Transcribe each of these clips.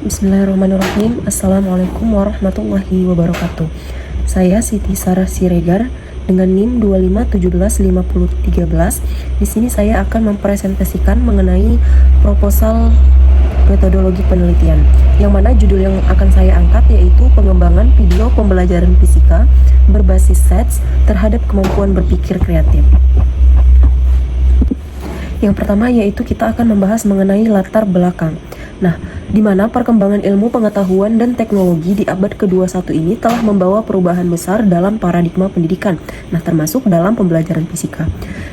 Bismillahirrahmanirrahim. Assalamualaikum warahmatullahi wabarakatuh. Saya Siti Sarah Siregar dengan NIM 25175013. Di sini saya akan mempresentasikan mengenai proposal metodologi penelitian, yang mana judul yang akan saya angkat yaitu pengembangan video pembelajaran fisika berbasis SATS terhadap kemampuan berpikir kreatif. Yang pertama yaitu kita akan membahas mengenai latar belakang. Nah, di mana perkembangan ilmu pengetahuan dan teknologi di abad ke-21 ini telah membawa perubahan besar dalam paradigma pendidikan. Nah, termasuk dalam pembelajaran fisika.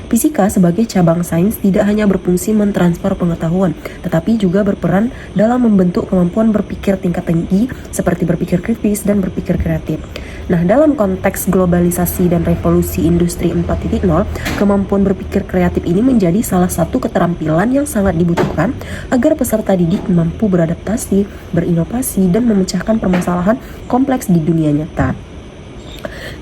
Fisika sebagai cabang sains tidak hanya berfungsi mentransfer pengetahuan, tetapi juga berperan dalam membentuk kemampuan berpikir tingkat tinggi seperti berpikir kritis dan berpikir kreatif. Nah, dalam konteks globalisasi dan revolusi industri 4.0, kemampuan berpikir kreatif ini menjadi salah satu keterampilan yang sangat dibutuhkan agar peserta didik mampu beradaptasi, berinovasi, dan memecahkan permasalahan kompleks di dunia nyata.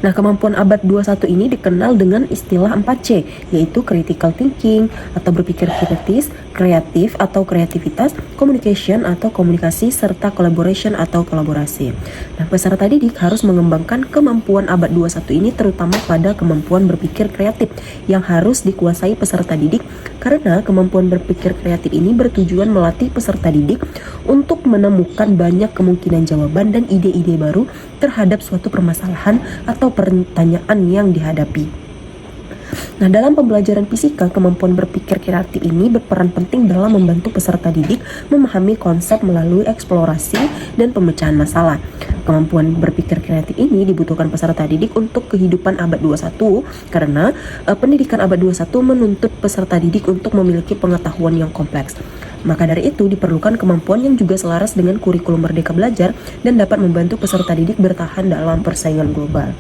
Nah, kemampuan abad 21 ini dikenal dengan istilah 4C, yaitu critical thinking atau berpikir kritis, kreatif atau kreativitas, communication atau komunikasi, serta collaboration atau kolaborasi. Nah, peserta didik harus mengembangkan kemampuan abad 21 ini terutama pada kemampuan berpikir kreatif yang harus dikuasai peserta didik, karena kemampuan berpikir kreatif ini bertujuan melatih peserta didik untuk menemukan banyak kemungkinan jawaban dan ide-ide baru terhadap suatu permasalahan atau pertanyaan yang dihadapi. Nah, dalam pembelajaran fisika, kemampuan berpikir kreatif ini berperan penting dalam membantu peserta didik memahami konsep melalui eksplorasi dan pemecahan masalah. Kemampuan berpikir kreatif ini dibutuhkan peserta didik untuk kehidupan abad 21 karena pendidikan abad 21 menuntut peserta didik untuk memiliki pengetahuan yang kompleks. Maka dari itu diperlukan kemampuan yang juga selaras dengan kurikulum Merdeka Belajar dan dapat membantu peserta didik bertahan dalam persaingan global.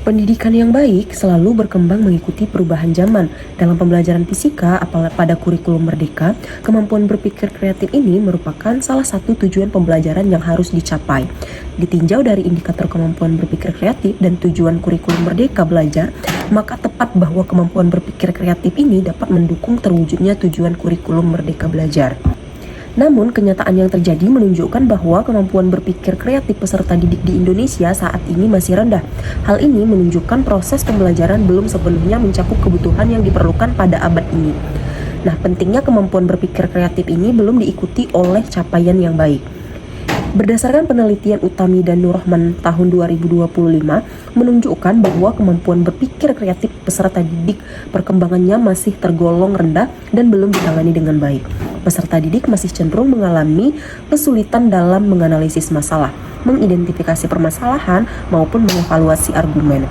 Pendidikan yang baik selalu berkembang mengikuti perubahan zaman. Dalam pembelajaran fisika, pada kurikulum Merdeka, kemampuan berpikir kreatif ini merupakan salah satu tujuan pembelajaran yang harus dicapai. Ditinjau dari indikator kemampuan berpikir kreatif dan tujuan kurikulum Merdeka Belajar, maka tepat bahwa kemampuan berpikir kreatif ini dapat mendukung terwujudnya tujuan kurikulum Merdeka Belajar. Namun, kenyataan yang terjadi menunjukkan bahwa kemampuan berpikir kreatif peserta didik di Indonesia saat ini masih rendah. Hal ini menunjukkan proses pembelajaran belum sepenuhnya mencakup kebutuhan yang diperlukan pada abad ini. Nah, pentingnya kemampuan berpikir kreatif ini belum diikuti oleh capaian yang baik. Berdasarkan penelitian Utami dan Nurrahman tahun 2025 menunjukkan bahwa kemampuan berpikir kreatif peserta didik perkembangannya masih tergolong rendah dan belum ditangani dengan baik. Peserta didik masih cenderung mengalami kesulitan dalam menganalisis masalah, mengidentifikasi permasalahan, maupun mengevaluasi argumen.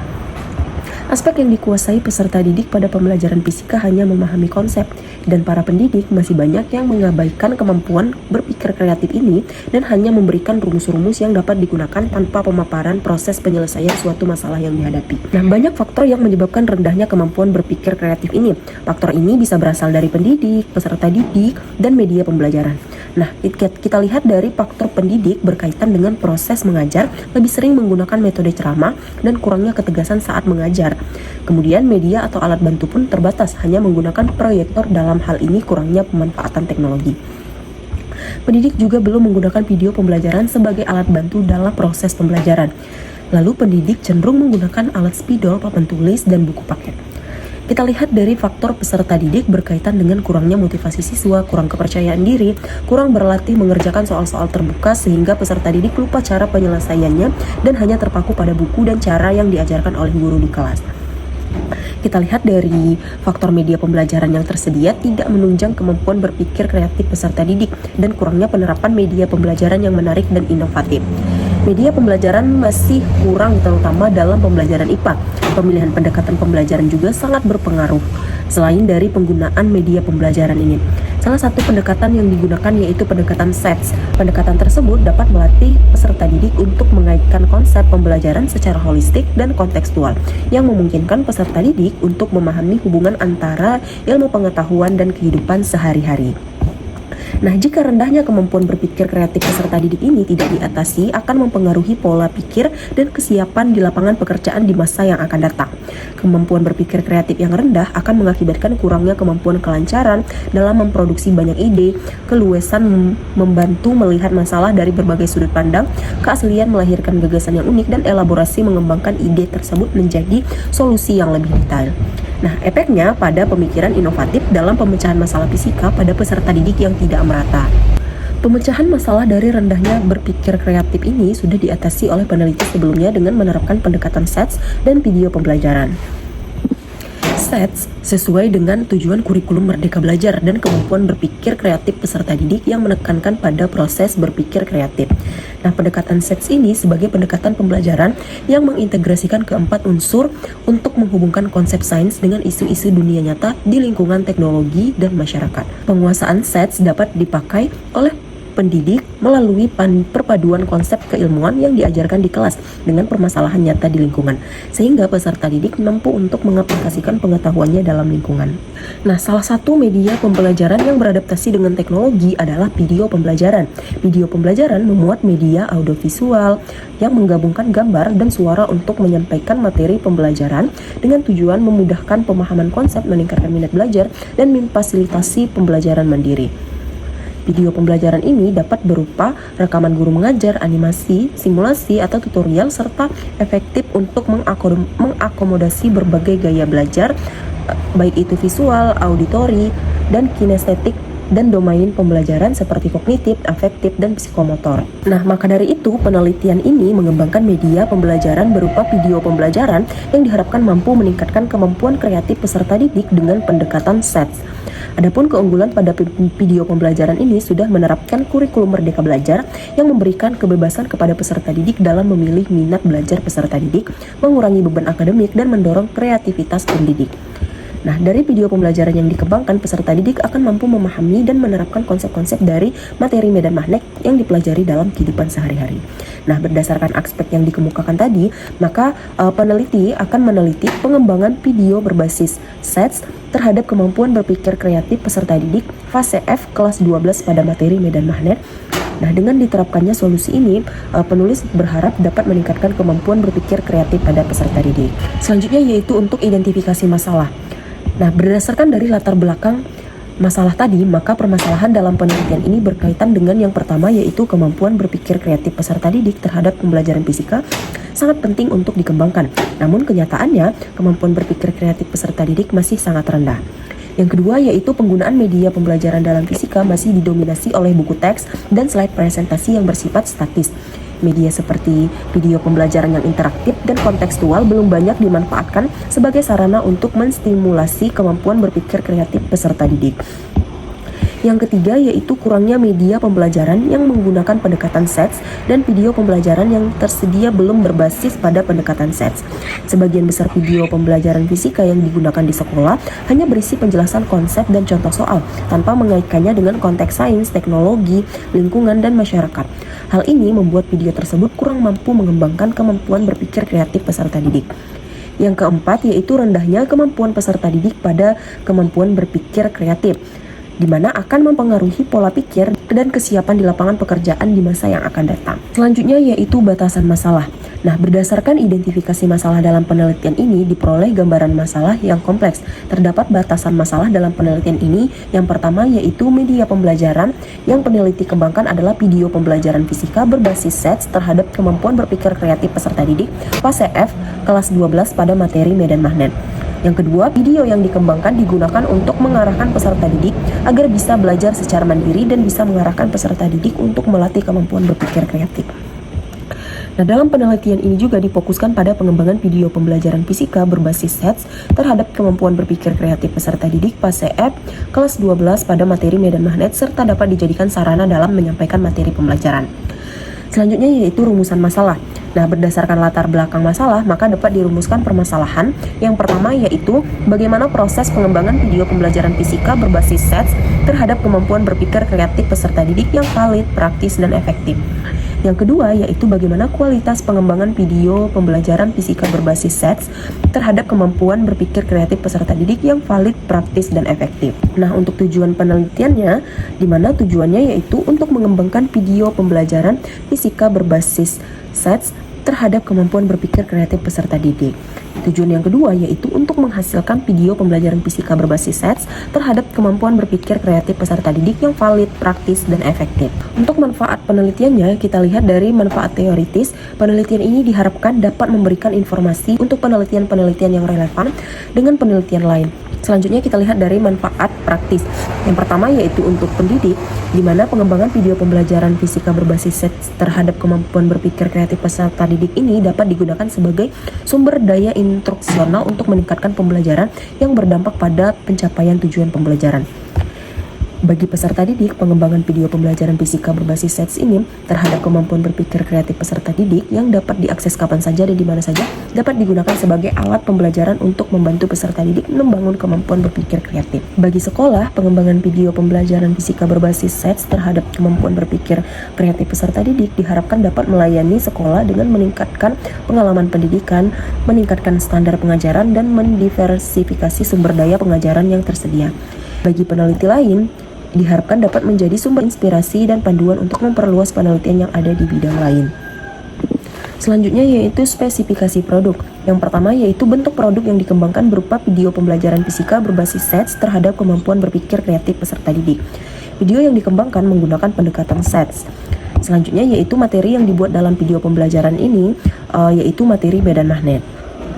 Aspek yang dikuasai peserta didik pada pembelajaran fisika hanya memahami konsep, dan para pendidik masih banyak yang mengabaikan kemampuan berpikir kreatif ini dan hanya memberikan rumus-rumus yang dapat digunakan tanpa pemaparan proses penyelesaian suatu masalah yang dihadapi. Nah, banyak faktor yang menyebabkan rendahnya kemampuan berpikir kreatif ini. Faktor ini bisa berasal dari pendidik, peserta didik, dan media pembelajaran. Nah, kita lihat dari faktor pendidik berkaitan dengan proses mengajar, lebih sering menggunakan metode ceramah dan kurangnya ketegasan saat mengajar. Kemudian media atau alat bantu pun terbatas, hanya menggunakan proyektor. Dalam hal ini kurangnya pemanfaatan teknologi. Pendidik juga belum menggunakan video pembelajaran sebagai alat bantu dalam proses pembelajaran. Lalu pendidik cenderung menggunakan alat spidol, papan tulis, dan buku paket. Kita lihat dari faktor peserta didik berkaitan dengan kurangnya motivasi siswa, kurang kepercayaan diri, kurang berlatih mengerjakan soal-soal terbuka sehingga peserta didik lupa cara penyelesaiannya dan hanya terpaku pada buku dan cara yang diajarkan oleh guru di kelas. Kita lihat dari faktor media pembelajaran yang tersedia tidak menunjang kemampuan berpikir kreatif peserta didik dan kurangnya penerapan media pembelajaran yang menarik dan inovatif. Media pembelajaran masih kurang terutama dalam pembelajaran IPA. Pemilihan pendekatan pembelajaran juga sangat berpengaruh. Selain dari penggunaan media pembelajaran ini, salah satu pendekatan yang digunakan yaitu pendekatan SATS. Pendekatan tersebut dapat melatih peserta didik untuk mengaitkan konsep pembelajaran secara holistik dan kontekstual, yang memungkinkan peserta didik untuk memahami hubungan antara ilmu pengetahuan dan kehidupan sehari-hari. Nah, jika rendahnya kemampuan berpikir kreatif peserta didik ini tidak diatasi, akan mempengaruhi pola pikir dan kesiapan di lapangan pekerjaan di masa yang akan datang. Kemampuan berpikir kreatif yang rendah akan mengakibatkan kurangnya kemampuan kelancaran dalam memproduksi banyak ide, keluasan membantu melihat masalah dari berbagai sudut pandang, keaslian melahirkan gagasan yang unik, dan elaborasi mengembangkan ide tersebut menjadi solusi yang lebih detail. Nah, efeknya pada pemikiran inovatif dalam pemecahan masalah fisika pada peserta didik yang tidak merata. Pemecahan masalah dari rendahnya berpikir kreatif ini sudah diatasi oleh peneliti sebelumnya dengan menerapkan pendekatan SETS dan video pembelajaran. SETS sesuai dengan tujuan kurikulum Merdeka Belajar dan kemampuan berpikir kreatif peserta didik yang menekankan pada proses berpikir kreatif. Nah, pendekatan SETS ini sebagai pendekatan pembelajaran yang mengintegrasikan keempat unsur untuk menghubungkan konsep sains dengan isu-isu dunia nyata di lingkungan teknologi dan masyarakat. Penguasaan SETS dapat dipakai oleh pendidik melalui perpaduan konsep keilmuan yang diajarkan di kelas dengan permasalahan nyata di lingkungan, sehingga peserta didik mampu untuk mengaplikasikan pengetahuannya dalam lingkungan. Nah, salah satu media pembelajaran yang beradaptasi dengan teknologi adalah video pembelajaran. Video pembelajaran memuat media audiovisual yang menggabungkan gambar dan suara untuk menyampaikan materi pembelajaran dengan tujuan memudahkan pemahaman konsep, meningkatkan minat belajar, dan memfasilitasi pembelajaran mandiri. Video pembelajaran ini dapat berupa rekaman guru mengajar, animasi, simulasi, atau tutorial, serta efektif untuk mengakomodasi berbagai gaya belajar, baik itu visual, auditori, dan kinestetik, dan domain pembelajaran seperti kognitif, afektif, dan psikomotor. Nah, maka dari itu penelitian ini mengembangkan media pembelajaran berupa video pembelajaran yang diharapkan mampu meningkatkan kemampuan kreatif peserta didik dengan pendekatan SETS. Adapun keunggulan pada video pembelajaran ini sudah menerapkan kurikulum Merdeka Belajar yang memberikan kebebasan kepada peserta didik dalam memilih minat belajar peserta didik, mengurangi beban akademik, dan mendorong kreativitas pendidik. Nah, dari video pembelajaran yang dikembangkan, peserta didik akan mampu memahami dan menerapkan konsep-konsep dari materi medan magnet yang dipelajari dalam kehidupan sehari-hari. Nah, berdasarkan aspek yang dikemukakan tadi, maka peneliti akan meneliti pengembangan video berbasis SETS terhadap kemampuan berpikir kreatif peserta didik fase F kelas 12 pada materi medan magnet. Nah, dengan diterapkannya solusi ini, penulis berharap dapat meningkatkan kemampuan berpikir kreatif pada peserta didik. Selanjutnya yaitu untuk identifikasi masalah. Nah, berdasarkan dari latar belakang masalah tadi, maka permasalahan dalam penelitian ini berkaitan dengan yang pertama, yaitu kemampuan berpikir kreatif peserta didik terhadap pembelajaran fisika sangat penting untuk dikembangkan. Namun kenyataannya, kemampuan berpikir kreatif peserta didik masih sangat rendah. Yang kedua yaitu penggunaan media pembelajaran dalam fisika masih didominasi oleh buku teks dan slide presentasi yang bersifat statis. Media seperti video pembelajaran yang interaktif dan kontekstual belum banyak dimanfaatkan sebagai sarana untuk menstimulasi kemampuan berpikir kreatif peserta didik. Yang ketiga yaitu kurangnya media pembelajaran yang menggunakan pendekatan SETS dan video pembelajaran yang tersedia belum berbasis pada pendekatan SETS. Sebagian besar video pembelajaran fisika yang digunakan di sekolah hanya berisi penjelasan konsep dan contoh soal tanpa mengaitkannya dengan konteks sains, teknologi, lingkungan, dan masyarakat. Hal ini membuat video tersebut kurang mampu mengembangkan kemampuan berpikir kreatif peserta didik. Yang keempat yaitu rendahnya kemampuan peserta didik pada kemampuan berpikir kreatif, di mana akan mempengaruhi pola pikir dan kesiapan di lapangan pekerjaan di masa yang akan datang. Selanjutnya yaitu batasan masalah. Nah, berdasarkan identifikasi masalah dalam penelitian ini diperoleh gambaran masalah yang kompleks. Terdapat batasan masalah dalam penelitian ini. Yang pertama yaitu media pembelajaran yang peneliti kembangkan adalah video pembelajaran fisika berbasis SETS terhadap kemampuan berpikir kreatif peserta didik fase F kelas 12 pada materi medan magnet. Yang kedua, video yang dikembangkan digunakan untuk mengarahkan peserta didik agar bisa belajar secara mandiri dan bisa mengarahkan peserta didik untuk melatih kemampuan berpikir kreatif. Nah, dalam penelitian ini juga difokuskan pada pengembangan video pembelajaran fisika berbasis SETS terhadap kemampuan berpikir kreatif peserta didik fase F kelas 12 pada materi medan magnet serta dapat dijadikan sarana dalam menyampaikan materi pembelajaran. Selanjutnya yaitu rumusan masalah. Nah, berdasarkan latar belakang masalah, maka dapat dirumuskan permasalahan. Yang pertama yaitu bagaimana proses pengembangan video pembelajaran fisika berbasis SETS terhadap kemampuan berpikir kreatif peserta didik yang valid, praktis, dan efektif. Yang kedua yaitu bagaimana kualitas pengembangan video pembelajaran fisika berbasis SETS terhadap kemampuan berpikir kreatif peserta didik yang valid, praktis, dan efektif. Nah, untuk tujuan penelitiannya, di mana tujuannya yaitu untuk mengembangkan video pembelajaran fisika berbasis SETS terhadap kemampuan berpikir kreatif peserta didik. Tujuan yang kedua yaitu untuk menghasilkan video pembelajaran fisika berbasis SETS terhadap kemampuan berpikir kreatif peserta didik yang valid, praktis, dan efektif. Untuk manfaat penelitiannya, kita lihat dari manfaat teoritis. Penelitian ini diharapkan dapat memberikan informasi untuk penelitian-penelitian yang relevan dengan penelitian lain. Selanjutnya kita lihat dari manfaat praktis. Yang pertama yaitu untuk pendidik, di mana pengembangan video pembelajaran fisika berbasis SETS terhadap kemampuan berpikir kreatif peserta didik ini dapat digunakan sebagai sumber daya instruksional untuk meningkatkan pembelajaran yang berdampak pada pencapaian tujuan pembelajaran. Bagi peserta didik, pengembangan video pembelajaran fisika berbasis SETS ini terhadap kemampuan berpikir kreatif peserta didik yang dapat diakses kapan saja dan di mana saja dapat digunakan sebagai alat pembelajaran untuk membantu peserta didik membangun kemampuan berpikir kreatif. Bagi sekolah, pengembangan video pembelajaran fisika berbasis SETS terhadap kemampuan berpikir kreatif peserta didik diharapkan dapat melayani sekolah dengan meningkatkan pengalaman pendidikan, meningkatkan standar pengajaran, dan mendiversifikasi sumber daya pengajaran yang tersedia. Bagi peneliti lain, diharapkan dapat menjadi sumber inspirasi dan panduan untuk memperluas penelitian yang ada di bidang lain. Selanjutnya yaitu spesifikasi produk. Yang pertama yaitu bentuk produk yang dikembangkan berupa video pembelajaran fisika berbasis SETS terhadap kemampuan berpikir kreatif peserta didik. Video yang dikembangkan menggunakan pendekatan SETS. Selanjutnya yaitu materi yang dibuat dalam video pembelajaran ini, yaitu materi medan magnet.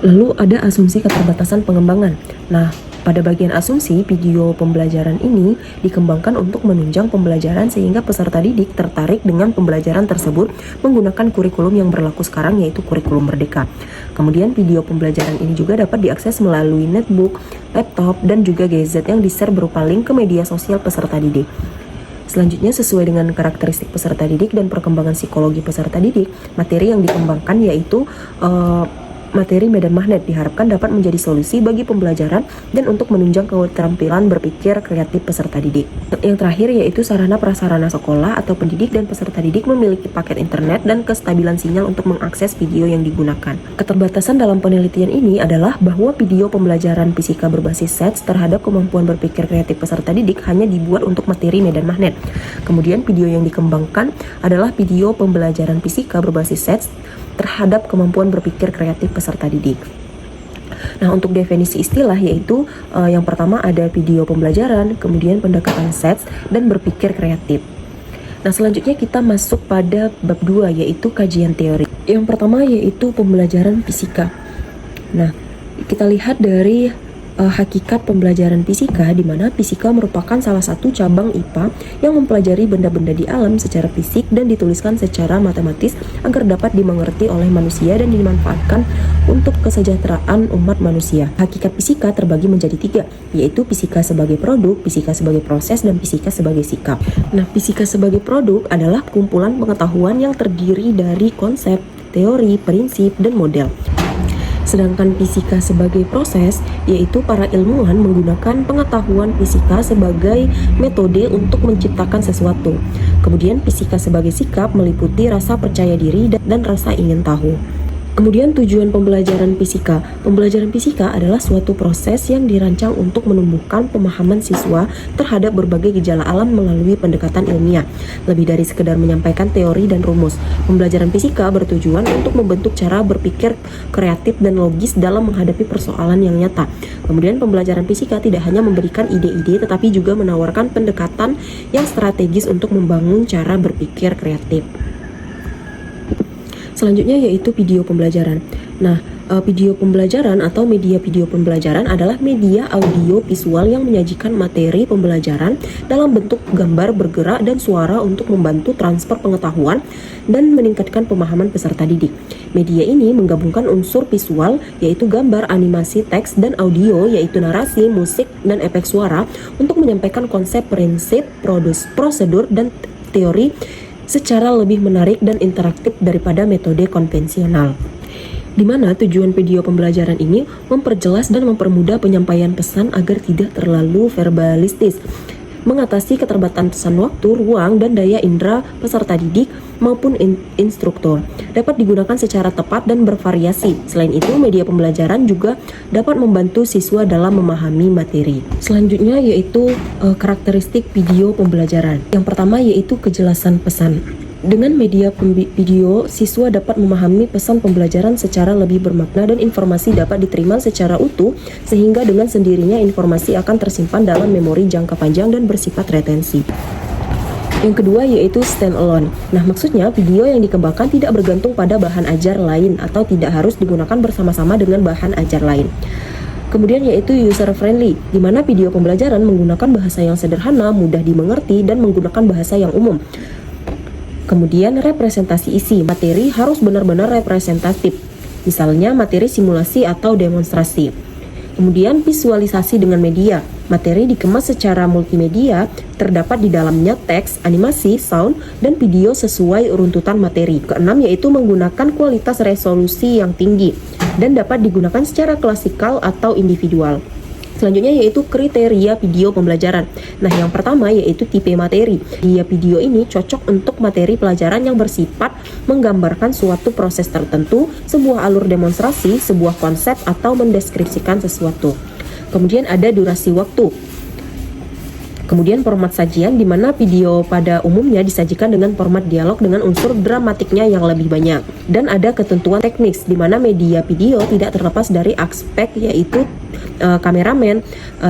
Lalu ada asumsi keterbatasan pengembangan. Nah, pada bagian asumsi, video pembelajaran ini dikembangkan untuk menunjang pembelajaran sehingga peserta didik tertarik dengan pembelajaran tersebut menggunakan kurikulum yang berlaku sekarang, yaitu kurikulum Merdeka. Kemudian video pembelajaran ini juga dapat diakses melalui netbook, laptop, dan juga gadget yang di-share berupa link ke media sosial peserta didik. Selanjutnya, sesuai dengan karakteristik peserta didik dan perkembangan psikologi peserta didik, materi yang dikembangkan yaitu materi medan magnet diharapkan dapat menjadi solusi bagi pembelajaran dan untuk menunjang keterampilan berpikir kreatif peserta didik. Yang terakhir yaitu sarana prasarana sekolah atau pendidik dan peserta didik memiliki paket internet dan kestabilan sinyal untuk mengakses video yang digunakan. Keterbatasan dalam penelitian ini adalah bahwa video pembelajaran fisika berbasis SETS terhadap kemampuan berpikir kreatif peserta didik hanya dibuat untuk materi medan magnet. Kemudian video yang dikembangkan adalah video pembelajaran fisika berbasis SETS terhadap kemampuan berpikir kreatif peserta didik. Nah, untuk definisi istilah yaitu yang pertama ada video pembelajaran, kemudian pendekatan SETS, dan berpikir kreatif. Nah, selanjutnya kita masuk pada bab 2 yaitu kajian teori. Yang pertama yaitu pembelajaran fisika. Nah, kita lihat dari hakikat pembelajaran fisika, di mana fisika merupakan salah satu cabang IPA yang mempelajari benda-benda di alam secara fisik dan dituliskan secara matematis agar dapat dimengerti oleh manusia dan dimanfaatkan untuk kesejahteraan umat manusia. Hakikat fisika terbagi menjadi 3, yaitu fisika sebagai produk, fisika sebagai proses, dan fisika sebagai sikap. Nah, fisika sebagai produk adalah kumpulan pengetahuan yang terdiri dari konsep, teori, prinsip, dan model. Sedangkan fisika sebagai proses, yaitu para ilmuwan menggunakan pengetahuan fisika sebagai metode untuk menciptakan sesuatu. Kemudian fisika sebagai sikap meliputi rasa percaya diri dan rasa ingin tahu. Kemudian tujuan pembelajaran fisika. Pembelajaran fisika adalah suatu proses yang dirancang untuk menumbuhkan pemahaman siswa terhadap berbagai gejala alam melalui pendekatan ilmiah. Lebih dari sekedar menyampaikan teori dan rumus, pembelajaran fisika bertujuan untuk membentuk cara berpikir kreatif dan logis dalam menghadapi persoalan yang nyata. Kemudian pembelajaran fisika tidak hanya memberikan ide-ide, tetapi juga menawarkan pendekatan yang strategis untuk membangun cara berpikir kreatif. Selanjutnya yaitu video pembelajaran. Nah, video pembelajaran atau media video pembelajaran adalah media audio visual yang menyajikan materi pembelajaran dalam bentuk gambar bergerak dan suara untuk membantu transfer pengetahuan dan meningkatkan pemahaman peserta didik. Media ini menggabungkan unsur visual yaitu gambar, animasi, teks, dan audio yaitu narasi, musik, dan efek suara untuk menyampaikan konsep, prinsip, prosedur, dan teori secara lebih menarik dan interaktif daripada metode konvensional. Di mana tujuan video pembelajaran ini memperjelas dan mempermudah penyampaian pesan agar tidak terlalu verbalistis, mengatasi keterbatasan waktu, ruang, dan daya indera peserta didik maupun instruktur. Dapat digunakan secara tepat dan bervariasi. Selain itu, media pembelajaran juga dapat membantu siswa dalam memahami materi. Selanjutnya yaitu karakteristik video pembelajaran. Yang pertama yaitu kejelasan pesan. Dengan media video, siswa dapat memahami pesan pembelajaran secara lebih bermakna dan informasi dapat diterima secara utuh, sehingga dengan sendirinya informasi akan tersimpan dalam memori jangka panjang dan bersifat retensi. Yang kedua yaitu stand alone. Nah, maksudnya video yang dikembangkan tidak bergantung pada bahan ajar lain atau tidak harus digunakan bersama-sama dengan bahan ajar lain. Kemudian yaitu user friendly, di mana video pembelajaran menggunakan bahasa yang sederhana, mudah dimengerti, dan menggunakan bahasa yang umum. Kemudian representasi isi, materi harus benar-benar representatif, misalnya materi simulasi atau demonstrasi. Kemudian visualisasi dengan media, materi dikemas secara multimedia, terdapat di dalamnya teks, animasi, sound, dan video sesuai runtutan materi. Keenam yaitu menggunakan kualitas resolusi yang tinggi dan dapat digunakan secara klasikal atau individual. Selanjutnya yaitu kriteria video pembelajaran. Nah, yang pertama yaitu tipe materi. Video ini cocok untuk materi pelajaran yang bersifat menggambarkan suatu proses tertentu, sebuah alur demonstrasi, sebuah konsep, atau mendeskripsikan sesuatu. Kemudian ada durasi waktu. Kemudian format sajian, di mana video pada umumnya disajikan dengan format dialog dengan unsur dramatiknya yang lebih banyak. Dan ada ketentuan teknis, di mana media video tidak terlepas dari aspek yaitu kameramen,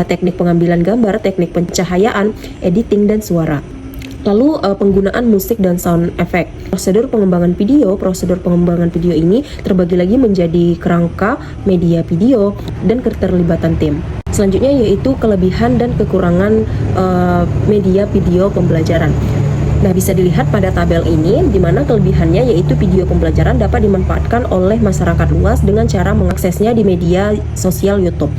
teknik pengambilan gambar, teknik pencahayaan, editing, dan suara. Lalu penggunaan musik dan sound effect. Prosedur pengembangan video ini terbagi lagi menjadi kerangka, media video, dan keterlibatan tim. Selanjutnya yaitu kelebihan dan kekurangan media video pembelajaran. Nah, bisa dilihat pada tabel ini, di mana kelebihannya yaitu video pembelajaran dapat dimanfaatkan oleh masyarakat luas dengan cara mengaksesnya di media sosial YouTube.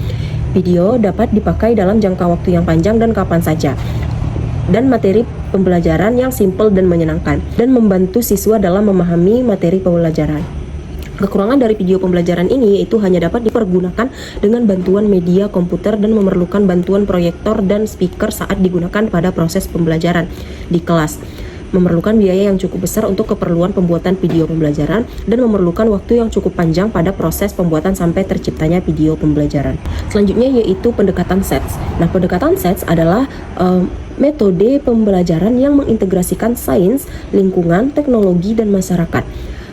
Video dapat dipakai dalam jangka waktu yang panjang dan kapan saja. Dan materi pembelajaran yang simpel dan menyenangkan, dan membantu siswa dalam memahami materi pembelajaran. Kekurangan dari video pembelajaran ini yaitu hanya dapat dipergunakan dengan bantuan media komputer dan memerlukan bantuan proyektor dan speaker saat digunakan pada proses pembelajaran di kelas. Memerlukan biaya yang cukup besar untuk keperluan pembuatan video pembelajaran dan memerlukan waktu yang cukup panjang pada proses pembuatan sampai terciptanya video pembelajaran. Selanjutnya yaitu pendekatan SETS. Nah, pendekatan SETS adalah metode pembelajaran yang mengintegrasikan sains, lingkungan, teknologi, dan masyarakat.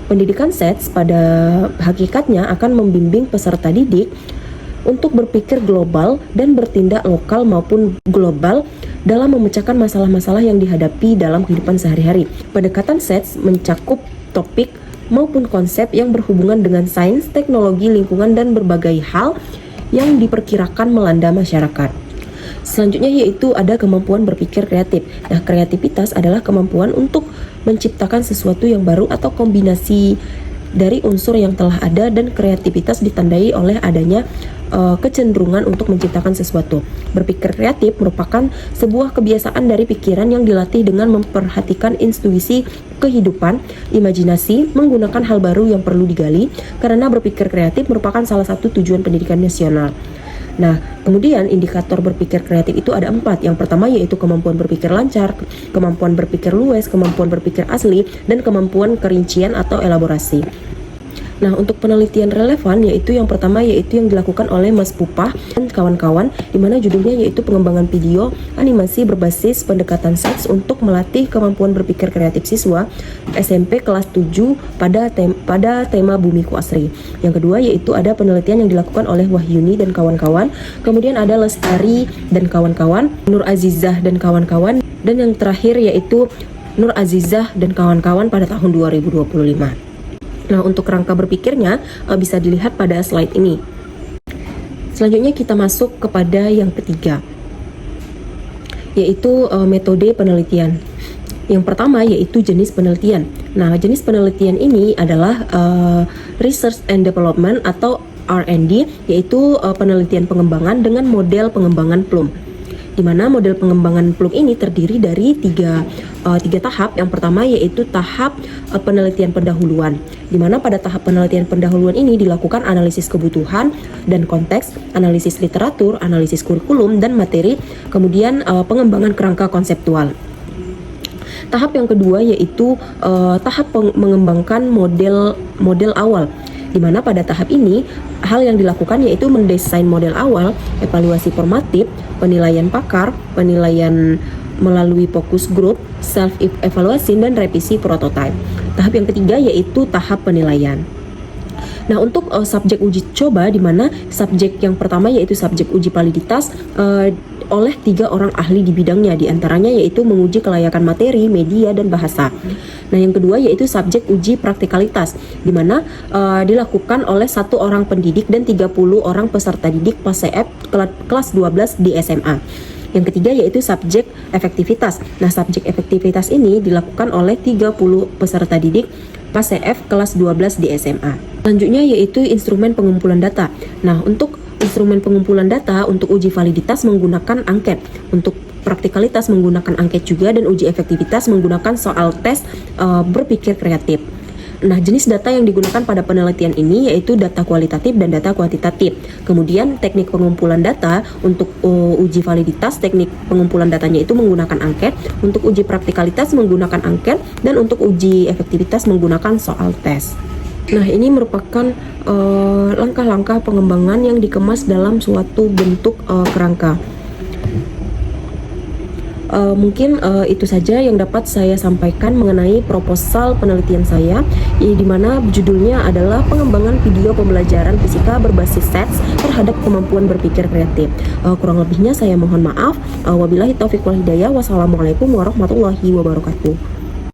Pendidikan SETS pada hakikatnya akan membimbing peserta didik untuk berpikir global dan bertindak lokal maupun global dalam memecahkan masalah-masalah yang dihadapi dalam kehidupan sehari-hari. Pendekatan SETS mencakup topik maupun konsep yang berhubungan dengan sains, teknologi, lingkungan, dan berbagai hal yang diperkirakan melanda masyarakat. Selanjutnya yaitu ada kemampuan berpikir kreatif. Nah, kreativitas adalah kemampuan untuk menciptakan sesuatu yang baru atau kombinasi dari unsur yang telah ada, dan kreativitas ditandai oleh adanya kecenderungan untuk menciptakan sesuatu. Berpikir kreatif merupakan sebuah kebiasaan dari pikiran yang dilatih dengan memperhatikan intuisi kehidupan, imajinasi, menggunakan hal baru yang perlu digali, karena berpikir kreatif merupakan salah satu tujuan pendidikan nasional. Nah, kemudian indikator berpikir kreatif itu ada 4. Yang pertama yaitu kemampuan berpikir lancar, kemampuan berpikir luwes, kemampuan berpikir asli, dan kemampuan kerincian atau elaborasi. Nah, untuk penelitian relevan yaitu yang pertama yaitu yang dilakukan oleh Mas Pupah dan kawan-kawan, di mana judulnya yaitu pengembangan video animasi berbasis pendekatan SETS untuk melatih kemampuan berpikir kreatif siswa SMP kelas 7 pada tema Bumiku Asri. Yang kedua yaitu ada penelitian yang dilakukan oleh Wahyuni dan kawan-kawan, kemudian ada Lestari dan kawan-kawan, Nur Azizah dan kawan-kawan, dan yang terakhir yaitu Nur Azizah dan kawan-kawan pada tahun 2025. Nah, untuk rangka berpikirnya bisa dilihat pada slide ini. Selanjutnya kita masuk kepada yang ketiga, yaitu metode penelitian. Yang pertama yaitu jenis penelitian. Nah, jenis penelitian ini adalah Research and Development atau R&D, yaitu penelitian pengembangan dengan model pengembangan Bloom. di mana model pengembangan Plum ini terdiri dari tiga tahap. Yang pertama yaitu tahap penelitian pendahuluan, di mana pada tahap penelitian pendahuluan ini dilakukan analisis kebutuhan dan konteks, analisis literatur, analisis kurikulum dan materi, kemudian pengembangan kerangka konseptual. Tahap yang kedua yaitu tahap mengembangkan model awal, di mana pada tahap ini hal yang dilakukan yaitu mendesain model awal, evaluasi formatif, penilaian pakar, penilaian melalui fokus group, self evaluasi dan revisi prototype. Tahap yang ketiga yaitu tahap penilaian. Nah, untuk subjek uji coba, di mana subjek yang pertama yaitu subjek uji validitas oleh 3 orang ahli di bidangnya, diantaranya yaitu menguji kelayakan materi, media, dan bahasa. Nah, yang kedua yaitu subjek uji praktikalitas, di mana dilakukan oleh 1 orang pendidik dan 30 orang peserta didik PASEF kelas 12 di SMA. Yang ketiga yaitu subjek efektivitas. Nah, subjek efektivitas ini dilakukan oleh 30 peserta didik PASEF kelas 12 di SMA. Selanjutnya yaitu instrumen pengumpulan data. Nah, untuk instrumen pengumpulan data untuk uji validitas menggunakan angket, untuk praktikalitas menggunakan angket juga, dan uji efektivitas menggunakan soal tes berpikir kreatif. Nah, jenis data yang digunakan pada penelitian ini yaitu data kualitatif dan data kuantitatif. Kemudian teknik pengumpulan data untuk uji validitas, teknik pengumpulan datanya itu menggunakan angket, untuk uji praktikalitas menggunakan angket, dan untuk uji efektivitas menggunakan soal tes. Nah, ini merupakan langkah-langkah pengembangan yang dikemas dalam suatu bentuk kerangka. Mungkin itu saja yang dapat saya sampaikan mengenai proposal penelitian saya, di mana judulnya adalah pengembangan video pembelajaran fisika berbasis sets terhadap kemampuan berpikir kreatif. Kurang lebihnya saya mohon maaf. Wabillahi taufiq wal hidayah. Wassalamualaikum warahmatullahi wabarakatuh.